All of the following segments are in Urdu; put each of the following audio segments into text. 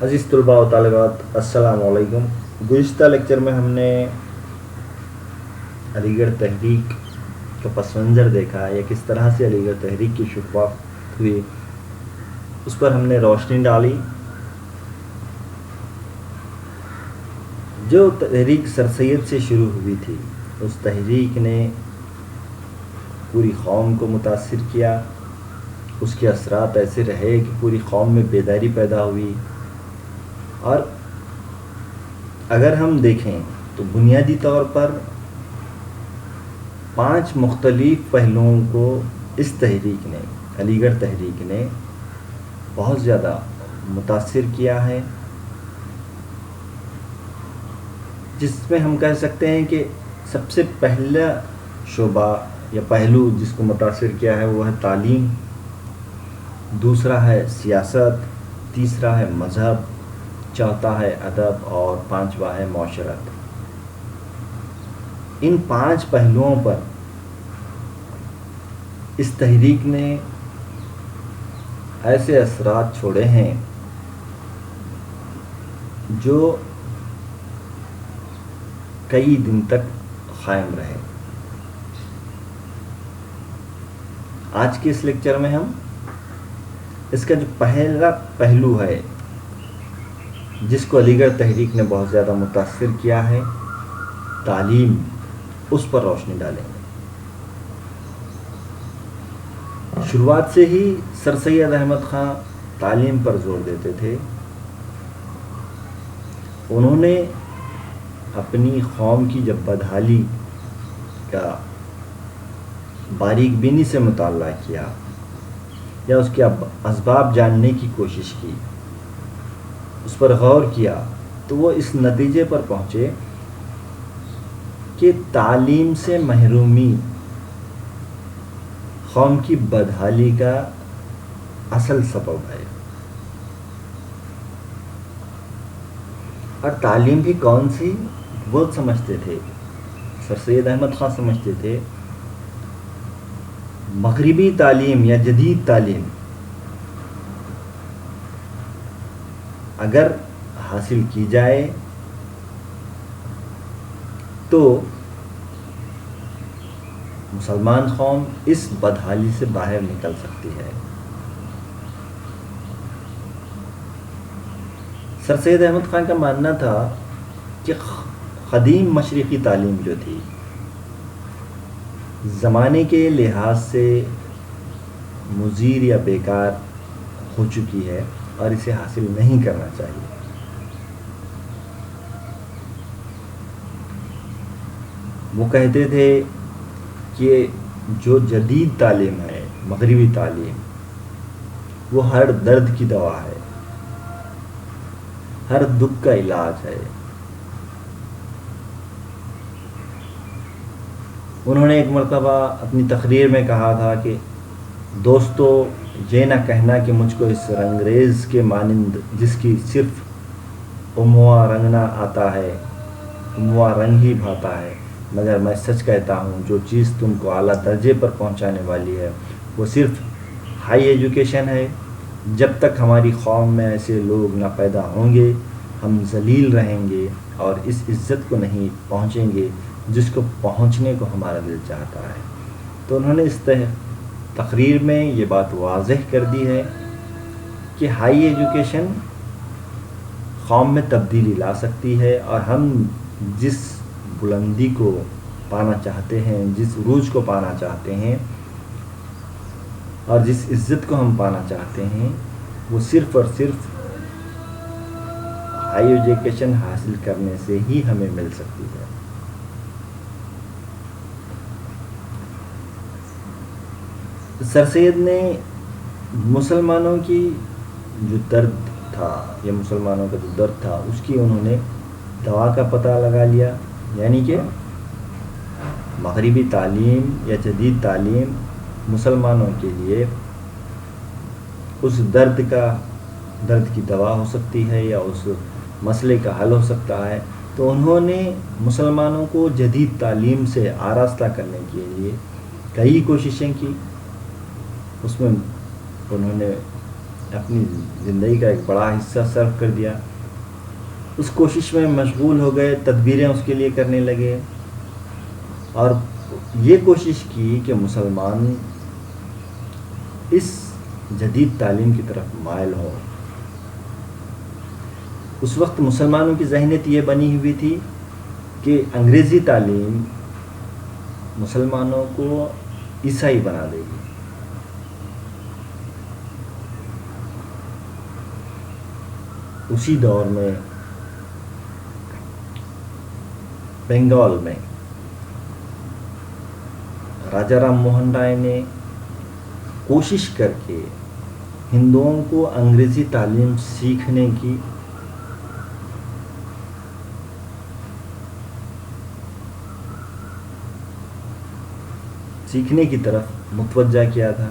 عزیز طلباء و طالبات، السلام علیکم۔ گزشتہ لیکچر میں ہم نے علی گڑھ تحریک کا پس منظر دیکھا یا کس طرح سے علی گڑھ تحریک کی شروعات ہوئی، اس پر ہم نے روشنی ڈالی۔ جو تحریک سر سید سے شروع ہوئی تھی، اس تحریک نے پوری قوم کو متاثر کیا۔ اس کے اثرات ایسے رہے کہ پوری قوم میں بیداری پیدا ہوئی۔ اور اگر ہم دیکھیں تو بنیادی طور پر 5 مختلف پہلوؤں کو اس تحریک نے، علی گڑھ تحریک نے بہت زیادہ متاثر کیا ہے، جس میں ہم کہہ سکتے ہیں کہ سب سے پہلا شعبہ یا پہلو جس کو متاثر کیا ہے وہ ہے تعلیم، دوسرا ہے سیاست، تیسرا ہے مذہب، چوتھا ہے ادب اور پانچواں ہے معاشرت۔ ان 5 پہلوؤں پر اس تحریک نے ایسے اثرات چھوڑے ہیں جو کئی دن تک قائم رہے۔ آج کے اس لیکچر میں ہم اس کا جو پہلا پہلو ہے جس کو علی گڑھ تحریک نے بہت زیادہ متاثر کیا ہے، تعلیم، اس پر روشنی ڈالیں گے۔ شروعات سے ہی سر سید احمد خان تعلیم پر زور دیتے تھے۔ انہوں نے اپنی قوم کی جب بدحالی کا باریک بینی سے مطالعہ کیا یا اس کے اسباب جاننے کی کوشش کی، اس پر غور کیا، تو وہ اس نتیجے پر پہنچے کہ تعلیم سے محرومی قوم کی بدحالی کا اصل سبب ہے۔ اور تعلیم بھی کون سی؟ وہ سمجھتے تھے، سر سید احمد خان سمجھتے تھے، مغربی تعلیم یا جدید تعلیم اگر حاصل کی جائے تو مسلمان قوم اس بدحالی سے باہر نکل سکتی ہے۔ سر سید احمد خان کا ماننا تھا کہ قدیم مشرقی تعلیم جو تھی زمانے کے لحاظ سے مضر یا بیکار ہو چکی ہے اور اسے حاصل نہیں کرنا چاہیے۔ وہ کہتے تھے کہ جو جدید تعلیم ہے، مغربی تعلیم، وہ ہر درد کی دوا ہے، ہر دکھ کا علاج ہے۔ انہوں نے ایک مرتبہ اپنی تقریر میں کہا تھا کہ دوستو، یہ نہ کہنا کہ مجھ کو اس رنگریز کے مانند جس کی صرف اموا رنگنا آتا ہے، اموا رنگ ہی بھاتا ہے، مگر میں سچ کہتا ہوں جو چیز تم کو اعلیٰ درجے پر پہنچانے والی ہے وہ صرف ہائی ایجوکیشن ہے۔ جب تک ہماری قوم میں ایسے لوگ نہ پیدا ہوں گے، ہم ذلیل رہیں گے اور اس عزت کو نہیں پہنچیں گے جس کو پہنچنے کو ہمارا دل چاہتا ہے۔ تو انہوں نے اس تقریر میں یہ بات واضح کر دی ہے کہ ہائی ایجوکیشن قوم میں تبدیلی لا سکتی ہے، اور ہم جس بلندی کو پانا چاہتے ہیں، جس عروج کو پانا چاہتے ہیں اور جس عزت کو ہم پانا چاہتے ہیں، وہ صرف اور صرف ہائی ایجوکیشن حاصل کرنے سے ہی ہمیں مل سکتی ہے۔ سر سید نے مسلمانوں کی جو درد تھا یا مسلمانوں کا جو درد تھا اس کی انہوں نے دوا کا پتہ لگا لیا، یعنی کہ مغربی تعلیم یا جدید تعلیم مسلمانوں کے لیے اس درد کی دوا ہو سکتی ہے یا اس مسئلے کا حل ہو سکتا ہے۔ تو انہوں نے مسلمانوں کو جدید تعلیم سے آراستہ کرنے کے لیے کئی کوششیں کی۔ اس میں انہوں نے اپنی زندگی کا ایک بڑا حصہ صرف کر دیا، اس کوشش میں مشغول ہو گئے، تدبیریں اس کے لیے کرنے لگے، اور یہ کوشش کی کہ مسلمان اس جدید تعلیم کی طرف مائل ہوں۔ اس وقت مسلمانوں کی ذہنیت یہ بنی ہوئی تھی کہ انگریزی تعلیم مسلمانوں کو عیسائی بنا دے گی۔ اسی دور میں بنگال میں راجا رام موہن رائے نے کوشش کر کے ہندوؤں کو انگریزی تعلیم سیکھنے کی طرف متوجہ کیا تھا۔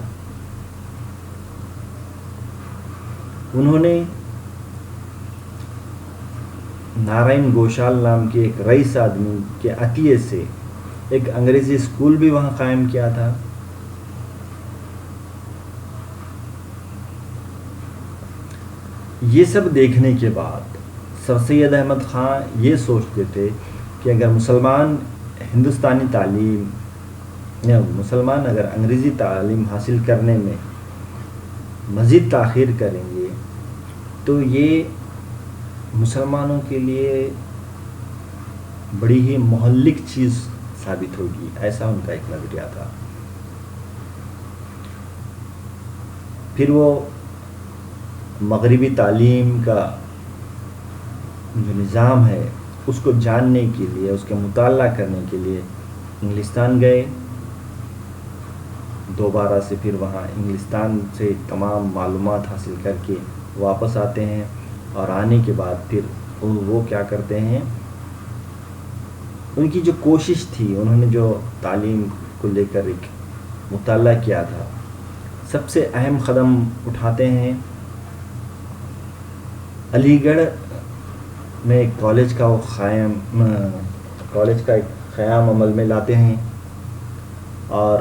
انہوں نے نارائن گوشال نام کے ایک رئیس آدمی کے عطیے سے ایک انگریزی اسکول بھی وہاں قائم کیا تھا۔ یہ سب دیکھنے کے بعد سر سید احمد خان یہ سوچتے تھے کہ اگر مسلمان ہندوستانی تعلیم یا مسلمان اگر انگریزی تعلیم حاصل کرنے میں مزید تاخیر کریں گے تو یہ مسلمانوں کے لیے بڑی ہی مہلک چیز ثابت ہوگی، ایسا ان کا ایک نظریہ تھا۔ پھر وہ مغربی تعلیم کا جو نظام ہے اس کو جاننے کے لیے، اس کا مطالعہ کرنے کے لیے انگلستان گئے۔ دوبارہ سے پھر وہاں انگلستان سے تمام معلومات حاصل کر کے واپس آتے ہیں، اور آنے کے بعد پھر وہ کیا کرتے ہیں، ان کی جو کوشش تھی، انہوں نے جو تعلیم کو لے کر ایک مطالعہ کیا تھا، سب سے اہم قدم اٹھاتے ہیں۔ علی گڑھ میں ایک کالج کا ایک قیام عمل میں لاتے ہیں، اور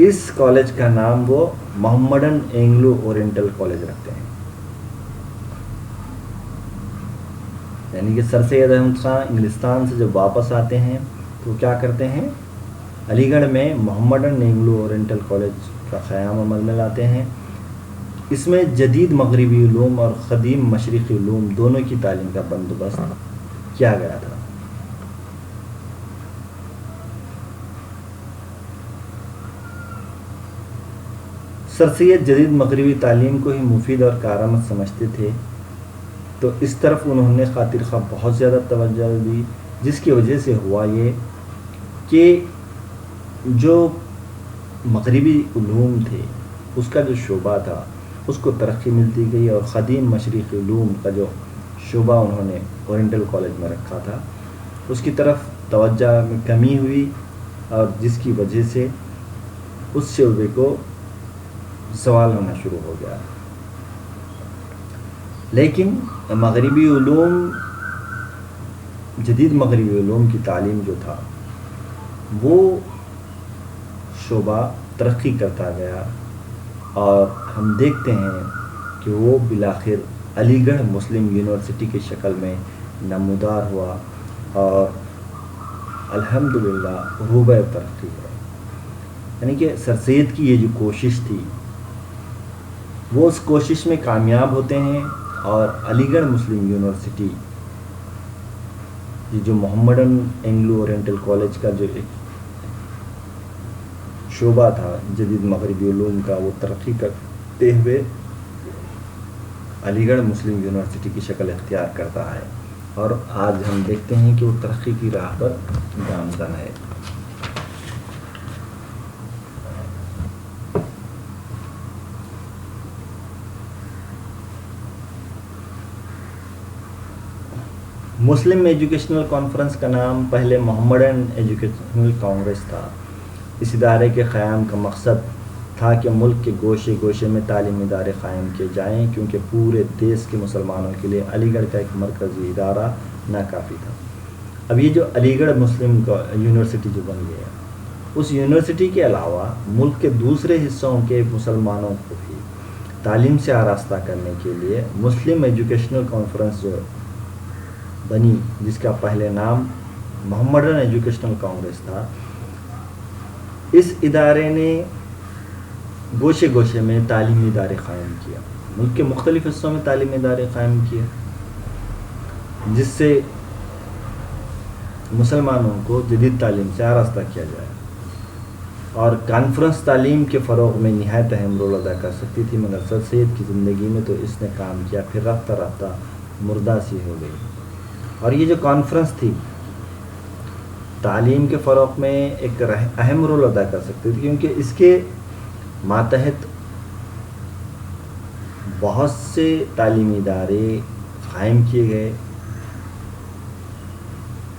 اس کالج کا نام وہ محمڈن اینگلو اورینٹل کالج رکھتے ہیں۔ یعنی کہ سر سید احمد خان انگلستان سے جب واپس آتے ہیں تو کیا کرتے ہیں، علی گڑھ میں محمڈن اینگلو اورینٹل کالج کا قیام عمل میں لاتے ہیں۔ اس میں جدید مغربی علوم اور قدیم مشرقی علوم دونوں کی تعلیم کا بندوبست کیا گیا تھا۔ سر سید جدید مغربی تعلیم کو ہی مفید اور کارآمد سمجھتے تھے، تو اس طرف انہوں نے خاطر خواہ بہت زیادہ توجہ دی، جس کی وجہ سے ہوا یہ کہ جو مغربی علوم تھے اس کا جو شعبہ تھا اس کو ترقی ملتی گئی، اور قدیم مشرقی علوم کا جو شعبہ انہوں نے اورینٹل کالج میں رکھا تھا اس کی طرف توجہ میں کمی ہوئی، اور جس کی وجہ سے اس شعبے کو سوال ہونا شروع ہو گیا۔ لیکن مغربی علوم، جدید مغربی علوم کی تعلیم جو تھا وہ شعبہ ترقی کرتا گیا، اور ہم دیکھتے ہیں کہ وہ بالآخر علی گڑھ مسلم یونیورسٹی کی شکل میں نمودار ہوا، اور الحمدللہ روبہ ترقی ہے۔ یعنی کہ سر سید کی یہ جو کوشش تھی وہ اس کوشش میں کامیاب ہوتے ہیں، اور علی گڑھ مسلم یونیورسٹی یہ جو محمڈن اینگلو اورینٹل کالج کا جو ایک شعبہ تھا جدید مغربی علوم کا، وہ ترقی کرتے ہوئے علی گڑھ مسلم یونیورسٹی کی شکل اختیار کرتا ہے، اور آج ہم دیکھتے ہیں کہ وہ ترقی کی راہ پر گامزن ہے۔ مسلم ایجوکیشنل کانفرنس کا نام پہلے محمڈن ایجوکیشنل کانگریس تھا۔ اس ادارے کے قیام کا مقصد تھا کہ ملک کے گوشے گوشے میں تعلیمی ادارے قائم کیے جائیں، کیونکہ پورے دیش کے مسلمانوں کے لیے علی گڑھ کا ایک مرکزی ادارہ ناکافی تھا۔ اب یہ جو علی گڑھ مسلم یونیورسٹی جو بن گیا، اس یونیورسٹی کے علاوہ ملک کے دوسرے حصوں کے مسلمانوں کو بھی تعلیم سے آراستہ کرنے کے لیے مسلم ایجوکیشنل کانفرنس جو بنی، جس کا پہلے نام محمدن ایجوکیشنل کانگریس تھا، اس ادارے نے گوشے گوشے میں تعلیمی ادارے قائم کیا، ملک کے مختلف حصوں میں تعلیمی ادارے قائم کیے، جس سے مسلمانوں کو جدید تعلیم سے آراستہ کیا جائے، اور کانفرنس تعلیم کے فروغ میں نہایت اہم رول ادا کر سکتی تھی، مگر سر سید کی زندگی میں تو اس نے کام کیا، پھر رفتہ رفتہ مردہ سی ہو گئی۔ اور یہ جو کانفرنس تھی تعلیم کے فروغ میں ایک اہم رول ادا کر سکتی تھی، کیونکہ اس کے ماتحت بہت سے تعلیمی ادارے قائم کیے گئے،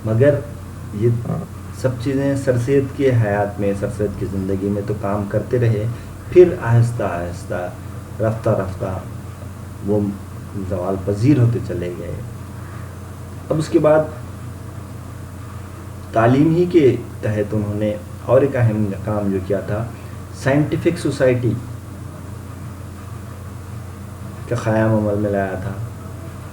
مگر یہ سب چیزیں سر سید کے حیات میں، سر سید کی زندگی میں تو کام کرتے رہے، پھر آہستہ آہستہ رفتہ رفتہ وہ زوال پذیر ہوتے چلے گئے۔ اب اس کے بعد تعلیم ہی کے تحت انہوں نے اور ایک اہم کام جو کیا تھا، سائنٹیفک سوسائٹی کا قیام عمل میں لایا تھا۔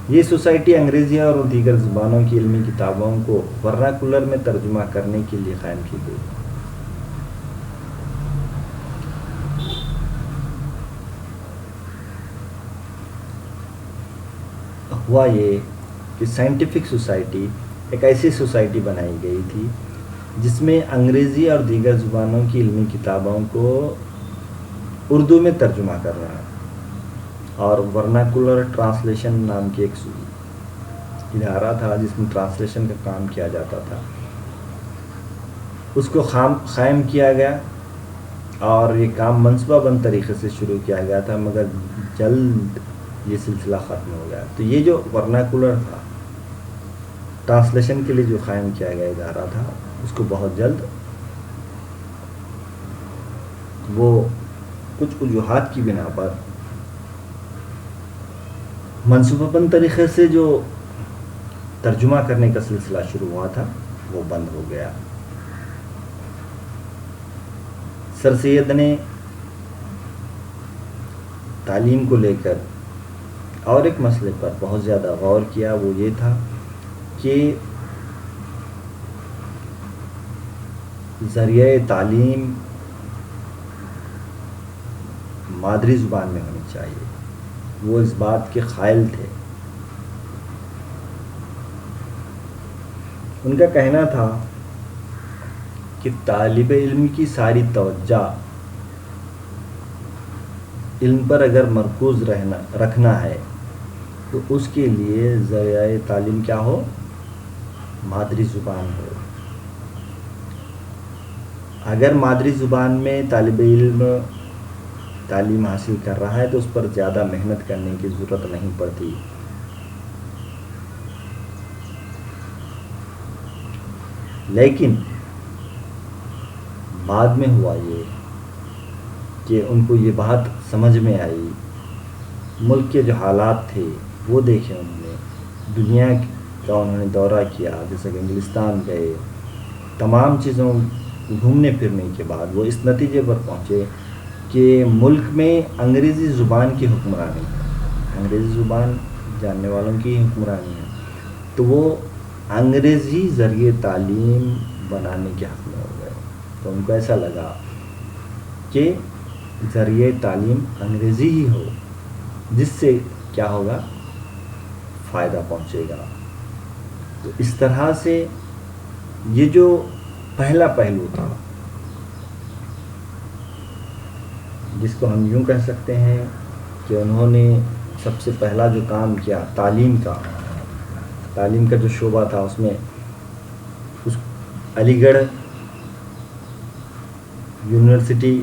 یہ سوسائٹی انگریزی اور دیگر زبانوں کی علمی کتابوں کو ورناکولر میں ترجمہ کرنے کے لیے قائم کی گئی۔ ہوا یہ کہ سائنٹیفک سوسائٹی ایک ایسی سوسائٹی بنائی گئی تھی جس میں انگریزی اور دیگر زبانوں کی علمی کتابوں کو اردو میں ترجمہ کرنا، اور ورناکولر ٹرانسلیشن نام کی ایک ادارہ تھا جس میں ٹرانسلیشن کا کام کیا جاتا تھا، اس کو قائم کیا گیا، اور یہ کام منصوبہ بند طریقے سے شروع کیا گیا تھا، مگر جلد یہ سلسلہ ختم ہو گیا۔ تو یہ جو ورناکولر تھا، ٹرانسلیشن کے لیے جو قائم کیا گیا ادارہ تھا، اس کو بہت جلد وہ کچھ وجوہات کی بنا پر منصوبہ بند طریقے سے جو ترجمہ کرنے کا سلسلہ شروع ہوا تھا وہ بند ہو گیا۔ سر سید نے تعلیم کو لے کر اور ایک مسئلے پر بہت زیادہ غور کیا، وہ یہ تھا کہ ذریعہ تعلیم مادری زبان میں ہونی چاہیے۔ وہ اس بات کے قائل تھے۔ ان کا کہنا تھا کہ طالب علم کی ساری توجہ علم پر اگر مرکوز رکھنا ہے تو اس کے لیے ذریعہ تعلیم کیا ہو؟ مادری زبان ہو۔ اگر مادری زبان میں طالب علم تعلیم حاصل کر رہا ہے تو اس پر زیادہ محنت کرنے کی ضرورت نہیں پڑتی۔ لیکن بعد میں ہوا یہ کہ ان کو یہ بات سمجھ میں آئی، ملک کے جو حالات تھے وہ دیکھے انہوں نے، دنیا کا انہوں نے دورہ کیا، جیسے کہ انگلستان گئے، تمام چیزوں گھومنے پھرنے کے بعد وہ اس نتیجے پر پہنچے کہ ملک میں انگریزی زبان کی حکمرانی ہے، انگریزی زبان جاننے والوں کی حکمرانی ہے، تو وہ انگریزی ذریعے تعلیم بنانے کے حق میں ہو گئے۔ تو ان کو ایسا لگا کہ ذریعہ تعلیم انگریزی ہی ہو، جس سے کیا ہوگا؟ فائدہ پہنچے گا۔ تو اس طرح سے یہ جو پہلا پہلو تھا، جس کو ہم یوں کہہ سکتے ہیں کہ انہوں نے سب سے پہلا جو کام کیا تعلیم کا جو شعبہ تھا، اس میں علی گڑھ یونیورسٹی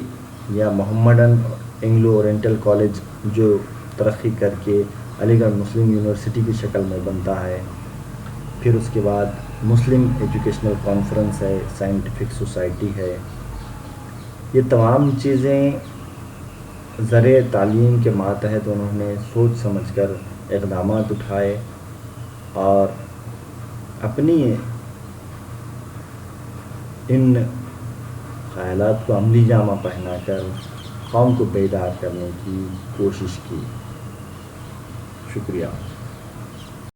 یا محمدن انگلو اورینٹل کالج جو ترقی کر کے علی گڑھ مسلم یونیورسٹی کی شکل میں بنتا ہے، پھر اس کے بعد مسلم ایجوکیشنل کانفرنس ہے، سائنٹیفک سوسائٹی ہے، یہ تمام چیزیں ذریعہ تعلیم کے ماتحت انہوں نے سوچ سمجھ کر اقدامات اٹھائے، اور اپنی ان خیالات کو عملی جامہ پہنا کر قوم کو بیدار کرنے کی کوشش کی. شکریہ.